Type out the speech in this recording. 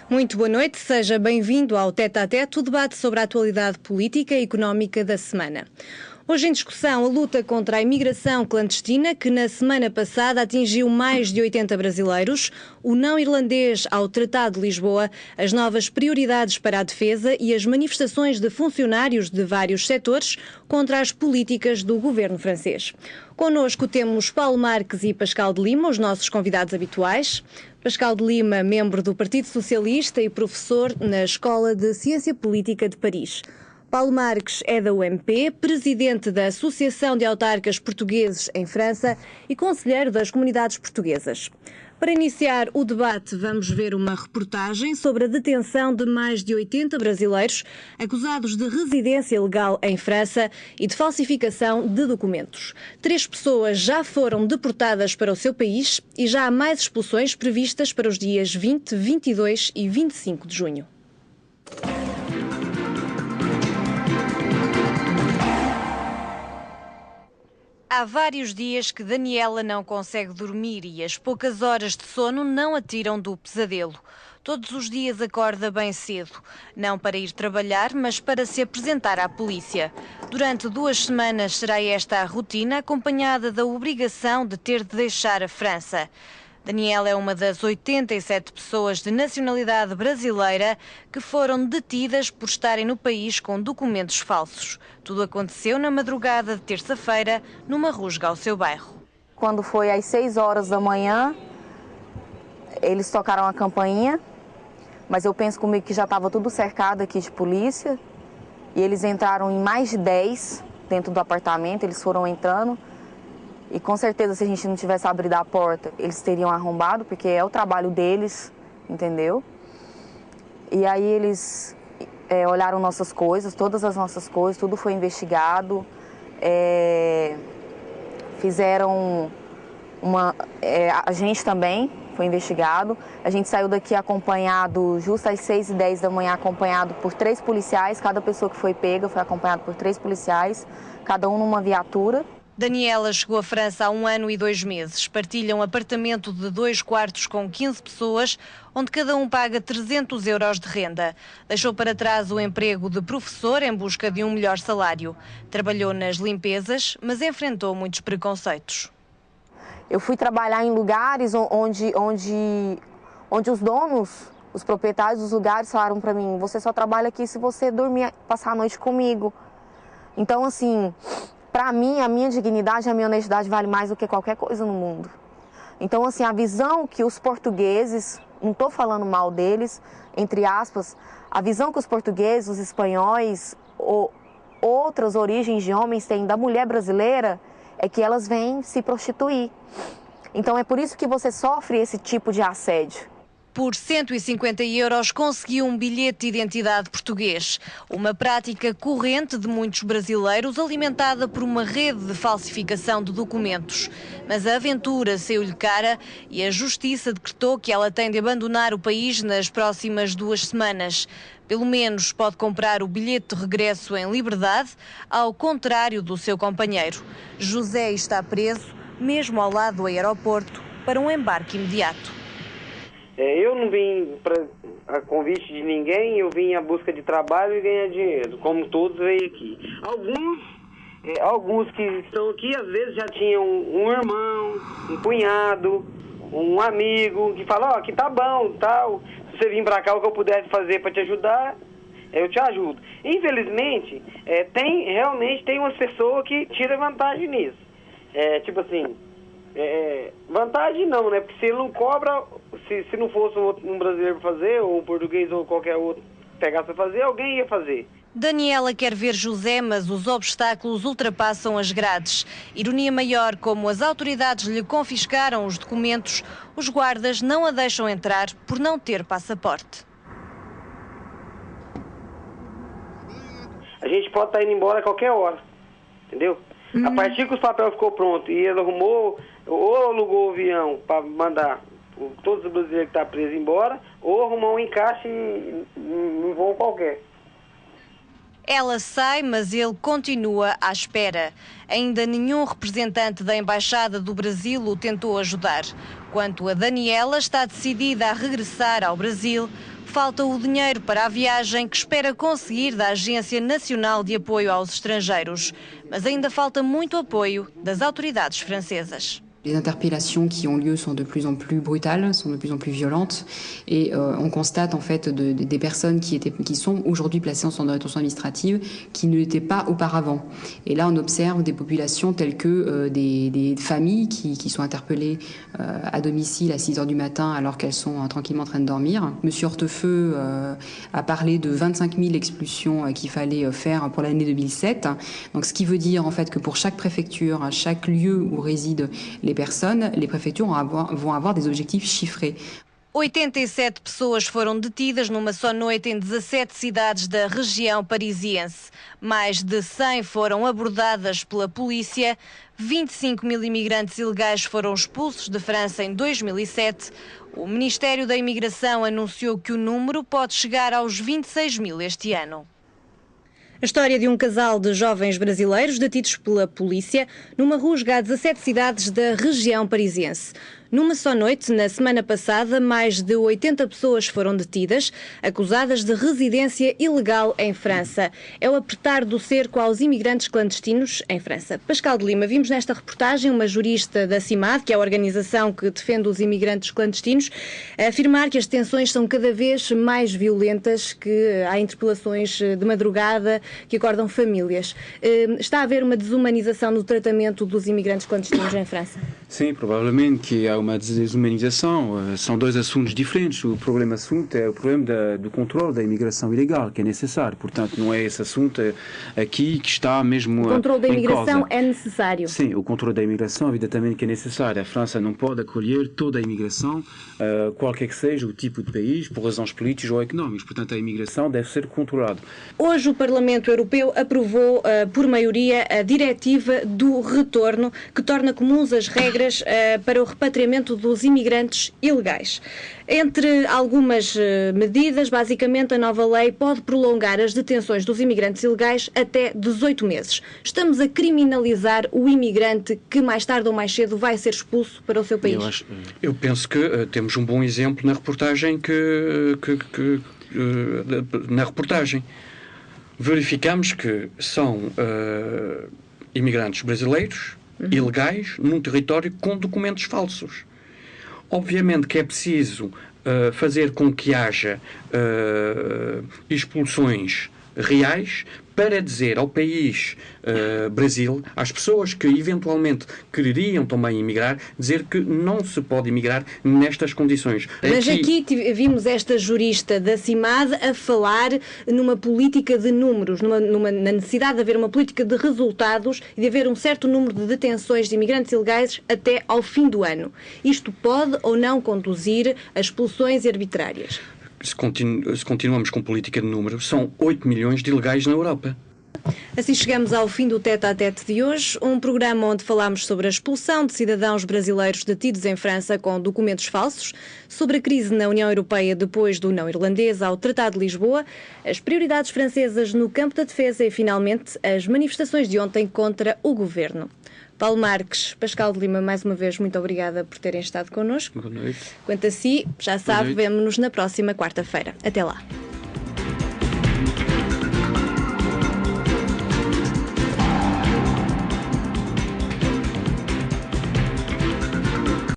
Muito boa noite, seja bem-vindo ao Tete a Tete, o debate sobre a atualidade política e económica da semana. Hoje em discussão a luta contra a imigração clandestina, que na semana passada atingiu mais de 80 brasileiros, o não irlandês ao Tratado de Lisboa, as novas prioridades para a defesa e as manifestações de funcionários de vários setores contra as políticas do governo francês. Connosco temos Paulo Marques e Pascal de Lima, os nossos convidados habituais. Pascal de Lima, membro do Partido Socialista e professor na Escola de Ciência Política de Paris. Paulo Marques é da UMP, presidente da Associação de Autarcas Portugueses em França e conselheiro das comunidades portuguesas. Para iniciar o debate, vamos ver uma reportagem sobre a detenção de mais de 80 brasileiros acusados de residência ilegal em França e de falsificação de documentos. 3 pessoas já foram deportadas para o seu país e já há mais expulsões previstas para os dias 20, 22 e 25 de junho. Há vários dias que Daniela não consegue dormir e as poucas horas de sono não a tiram do pesadelo. Todos os dias acorda bem cedo, não para ir trabalhar, mas para se apresentar à polícia. Durante 2 semanas será esta a rotina, acompanhada da obrigação de ter de deixar a França. Daniela é uma das 87 pessoas de nacionalidade brasileira que foram detidas por estarem no país com documentos falsos. Tudo aconteceu na madrugada de terça-feira, numa rusga ao seu bairro. Quando foi às 6 horas da manhã, eles tocaram a campainha, mas eu penso comigo que já estava tudo cercado aqui de polícia. E eles entraram em mais de 10 dentro do apartamento, eles foram entrando. E com certeza, se a gente não tivesse abrido a porta, eles teriam arrombado, porque é o trabalho deles, entendeu? E aí eles olharam nossas coisas, todas as nossas coisas, tudo foi investigado. Fizeram a gente também foi investigado. A gente saiu daqui acompanhado, justo às 6h10 da manhã, acompanhado por 3 policiais. Cada pessoa que foi pega foi acompanhada por 3 policiais, cada um numa viatura. Daniela chegou à França há 1 ano e 2 meses. Partilha um apartamento de 2 quartos com 15 pessoas, onde cada um paga 300 euros de renda. Deixou para trás o emprego de professor em busca de um melhor salário. Trabalhou nas limpezas, mas enfrentou muitos preconceitos. Eu fui trabalhar em lugares onde os donos, os proprietários dos lugares falaram para mim: você só trabalha aqui se você dormir, passar a noite comigo. Então, assim, para mim, a minha dignidade e a minha honestidade vale mais do que qualquer coisa no mundo. Então, assim, a visão que os portugueses, não estou falando mal deles, entre aspas, a visão que os portugueses, os espanhóis ou outras origens de homens têm da mulher brasileira é que elas vêm se prostituir. Então, é por isso que você sofre esse tipo de assédio. Por 150 euros conseguiu um bilhete de identidade português. Uma prática corrente de muitos brasileiros, alimentada por uma rede de falsificação de documentos. Mas a aventura saiu-lhe cara e a Justiça decretou que ela tem de abandonar o país nas próximas 2 semanas. Pelo menos pode comprar o bilhete de regresso em liberdade, ao contrário do seu companheiro. José está preso, mesmo ao lado do aeroporto, para um embarque imediato. Eu não vim a convite de ninguém, eu vim à busca de trabalho e ganhar dinheiro, como todos veio aqui. Alguns que estão aqui, às vezes já tinham um irmão, um cunhado, um amigo, que fala: ó, aqui tá bom, tal, se você vir pra cá, o que eu pudesse fazer para te ajudar, eu te ajudo. Infelizmente, realmente tem umas pessoas que tiram vantagem nisso. Tipo assim, vantagem não, né? Porque se ele não cobra, se não fosse um brasileiro fazer, ou um português ou qualquer outro pegasse a fazer, alguém ia fazer. Daniela quer ver José, mas os obstáculos ultrapassam as grades. Ironia maior, como as autoridades lhe confiscaram os documentos, os guardas não a deixam entrar por não ter passaporte. A gente pode estar indo embora a qualquer hora, entendeu? A partir que os papéis ficou pronto e ele arrumou, ou alugou o avião para mandar todos os brasileiros que estão presos embora, ou arrumar um encaixe num voo qualquer. Ela sai, mas ele continua à espera. Ainda nenhum representante da Embaixada do Brasil o tentou ajudar. Quanto a Daniela, está decidida a regressar ao Brasil, falta o dinheiro para a viagem que espera conseguir da Agência Nacional de Apoio aos Estrangeiros. Mas ainda falta muito apoio das autoridades francesas. Les interpellations qui ont lieu sont de plus en plus brutales, sont de plus en plus violentes, et on constate en fait des personnes qui sont aujourd'hui placées en centre de rétention administrative qui ne l'étaient pas auparavant. Et là, on observe des populations telles que des familles qui sont interpellées à domicile à 6 heures du matin alors qu'elles sont tranquillement en train de dormir. Monsieur Hortefeux a parlé de 25 000 expulsions qu'il fallait faire pour l'année 2007. Donc, ce qui veut dire en fait que pour chaque préfecture, à chaque lieu où résident les préfectures vão avoir des objectifs chiffrés. 87 pessoas foram detidas numa só noite em 17 cidades da região parisiense. Mais de 100 foram abordadas pela polícia. 25 mil imigrantes ilegais foram expulsos de França em 2007. O Ministério da Imigração anunciou que o número pode chegar aos 26 mil este ano. A história de um casal de jovens brasileiros detidos pela polícia numa rusga a 17 cidades da região parisiense. Numa só noite, na semana passada, mais de 80 pessoas foram detidas, acusadas de residência ilegal em França. É o apertar do cerco aos imigrantes clandestinos em França. Pascal de Lima, vimos nesta reportagem uma jurista da CIMAD, que é a organização que defende os imigrantes clandestinos, afirmar que as detenções são cada vez mais violentas, que há interpelações de madrugada que acordam famílias. Está a haver uma desumanização no tratamento dos imigrantes clandestinos em França? Sim, provavelmente que há uma desumanização. São dois assuntos diferentes. O assunto é o problema do controle da imigração ilegal, que é necessário. Portanto, não é esse assunto aqui que está mesmo em causa. O controle da imigração é necessário. Sim, o controle da imigração, evidentemente, que é necessário. A França não pode acolher toda a imigração, qualquer que seja o tipo de país, por razões políticas ou económicas. Portanto, a imigração deve ser controlada. Hoje o Parlamento Europeu aprovou por maioria a diretiva do retorno, que torna comuns as regras para o repatriamento dos imigrantes ilegais. Entre algumas medidas, basicamente a nova lei pode prolongar as detenções dos imigrantes ilegais até 18 meses. Estamos a criminalizar o imigrante que mais tarde ou mais cedo vai ser expulso para o seu país. Eu penso que temos um bom exemplo na reportagem na reportagem. Verificamos que são imigrantes brasileiros ilegais num território com documentos falsos. Obviamente que é preciso fazer com que haja expulsões reais para dizer ao país Brasil, às pessoas que eventualmente quereriam também emigrar, dizer que não se pode emigrar nestas condições. Mas aqui vimos esta jurista da CIMAD a falar numa política de números, na necessidade de haver uma política de resultados e de haver um certo número de detenções de imigrantes ilegais até ao fim do ano. Isto pode ou não conduzir a expulsões arbitrárias? Se continuamos com política de números, são 8 milhões de ilegais na Europa. Assim chegamos ao fim do Tete a Tete de hoje, um programa onde falámos sobre a expulsão de cidadãos brasileiros detidos em França com documentos falsos, sobre a crise na União Europeia depois do não irlandês ao Tratado de Lisboa, as prioridades francesas no campo da defesa e, finalmente, as manifestações de ontem contra o governo. Paulo Marques, Pascal de Lima, mais uma vez, muito obrigada por terem estado connosco. Boa noite. Quanto a si, já sabe, vemo-nos na próxima quarta-feira. Até lá.